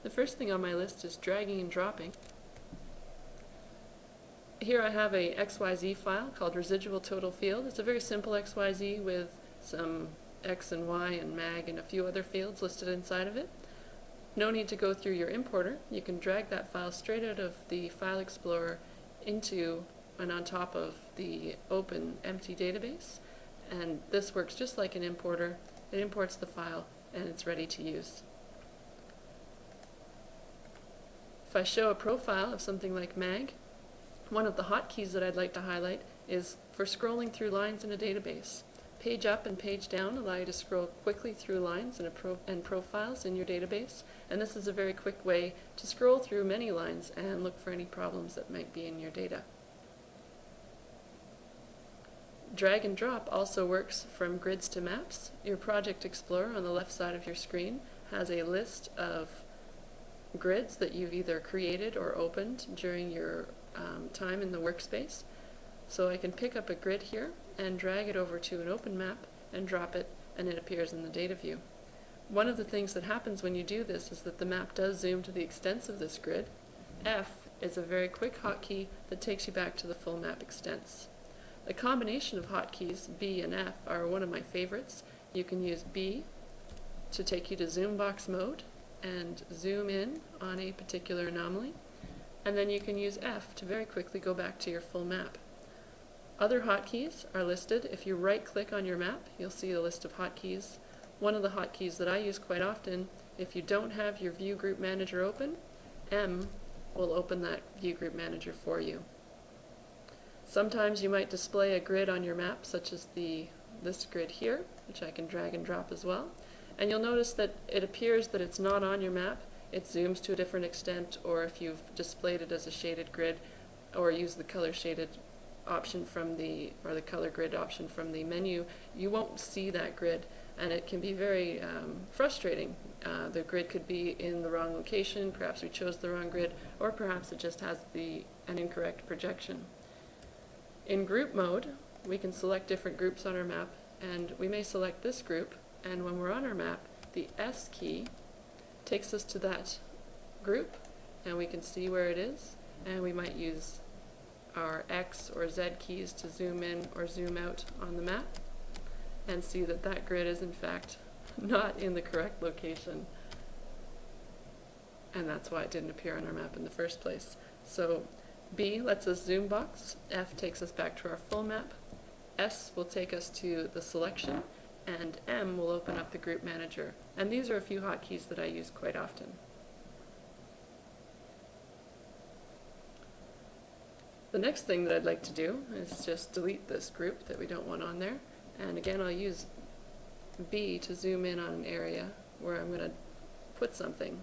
The first thing on my list is dragging and dropping. Here I have a XYZ file called residual total field. It's a very simple XYZ with some X and Y and mag and a few other fields listed inside of it. No need to go through your importer. You can drag that file straight out of the File Explorer into and on top of the open empty database, and this works just like an importer. It imports the file and it's ready to use. If I show a profile of something like mag, one of the hotkeys that I'd like to highlight is for scrolling through lines in a database. Page up and page down allow you to scroll quickly through lines and profiles in your database, and this is a very quick way to scroll through many lines and look for any problems that might be in your data. Drag and drop also works from grids to maps. Your Project Explorer on the left side of your screen has a list of grids that you've either created or opened during your time in the workspace. So I can pick up a grid here and drag it over to an open map and drop it, and it appears in the data view. One of the things that happens when you do this is that the map does zoom to the extents of this grid. F is a very quick hotkey that takes you back to the full map extents. The combination of hotkeys B and F are one of my favorites. You can use B to take you to zoom box mode and zoom in on a particular anomaly, and then you can use F to very quickly go back to your full map. Other hotkeys are listed. If you right-click on your map, you'll see a list of hotkeys. One of the hotkeys that I use quite often, if you don't have your View Group Manager open, M will open that View Group Manager for you. Sometimes you might display a grid on your map, such as this grid here, which I can drag and drop as well. And you'll notice that it appears that it's not on your map. It zooms to a different extent, or if you've displayed it as a shaded grid, or used the color shaded option from the color grid option from the menu, you won't see that grid, and it can be very frustrating. The grid could be in the wrong location, perhaps we chose the wrong grid, or perhaps it just has an incorrect projection. In group mode, we can select different groups on our map, and we may select this group, and when we're on our map, the S key takes us to that group, and we can see where it is, and we might use our X or Z keys to zoom in or zoom out on the map and see that that grid is in fact not in the correct location, and that's why it didn't appear on our map in the first place. So B lets us zoom box, F takes us back to our full map, S will take us to the selection, and M will open up the group manager. And these are a few hotkeys that I use quite often. The next thing that I'd like to do is just delete this group that we don't want on there. And again, I'll use B to zoom in on an area where I'm going to put something.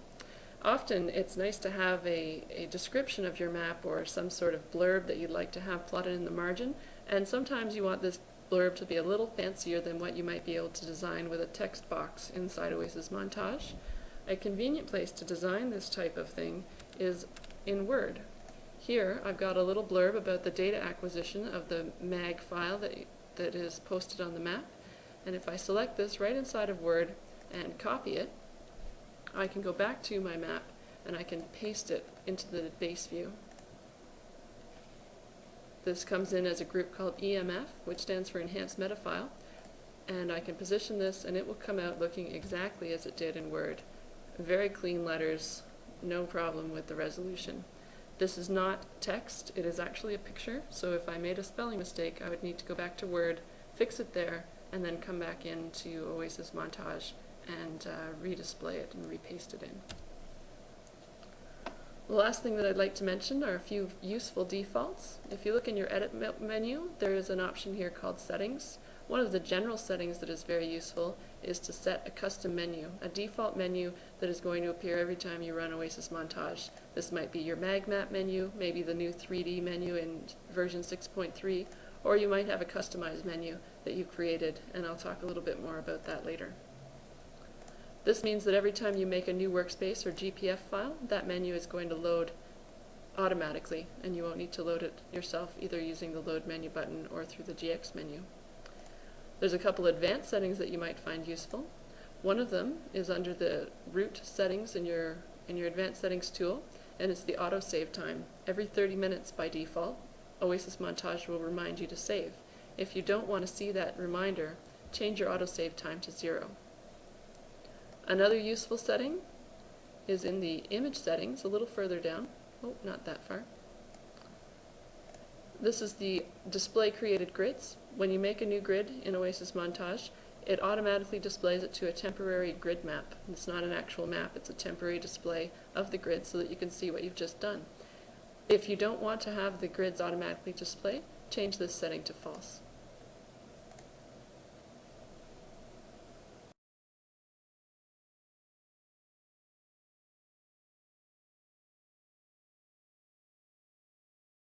Often it's nice to have a description of your map or some sort of blurb that you'd like to have plotted in the margin, and sometimes you want this blurb to be a little fancier than what you might be able to design with a text box inside Oasis Montage. A convenient place to design this type of thing is in Word. Here I've got a little blurb about the data acquisition of the mag file that is posted on the map, and if I select this right inside of Word and copy it, I can go back to my map and I can paste it into the base view. This comes in as a group called EMF, which stands for Enhanced Meta File, and I can position this and it will come out looking exactly as it did in Word. Very clean letters, no problem with the resolution. This is not text, it is actually a picture, so if I made a spelling mistake I would need to go back to Word, fix it there, and then come back into Oasis Montage and redisplay it and repaste it in. The last thing that I'd like to mention are a few useful defaults. If you look in your Edit menu, there is an option here called Settings. One of the general settings that is very useful is to set a custom menu, a default menu that is going to appear every time you run Oasis Montage. This might be your mag map menu, maybe the new 3D menu in version 6.3, or you might have a customized menu that you created, and I'll talk a little bit more about that later. This means that every time you make a new workspace or GPF file, that menu is going to load automatically, and you won't need to load it yourself, either using the Load Menu button or through the GX menu. There's a couple advanced settings that you might find useful. One of them is under the root settings in your in your Advanced Settings tool, and it's the auto save time. Every 30 minutes by default, Oasis Montage will remind you to save. If you don't want to see that reminder, change your autosave time to 0. Another useful setting is in the image settings, a little further down. Oh, not that far. This is the display created grids. When you make a new grid in Oasis Montage, it automatically displays it to a temporary grid map. It's not an actual map, it's a temporary display of the grid so that you can see what you've just done. If you don't want to have the grids automatically display, change this setting to false.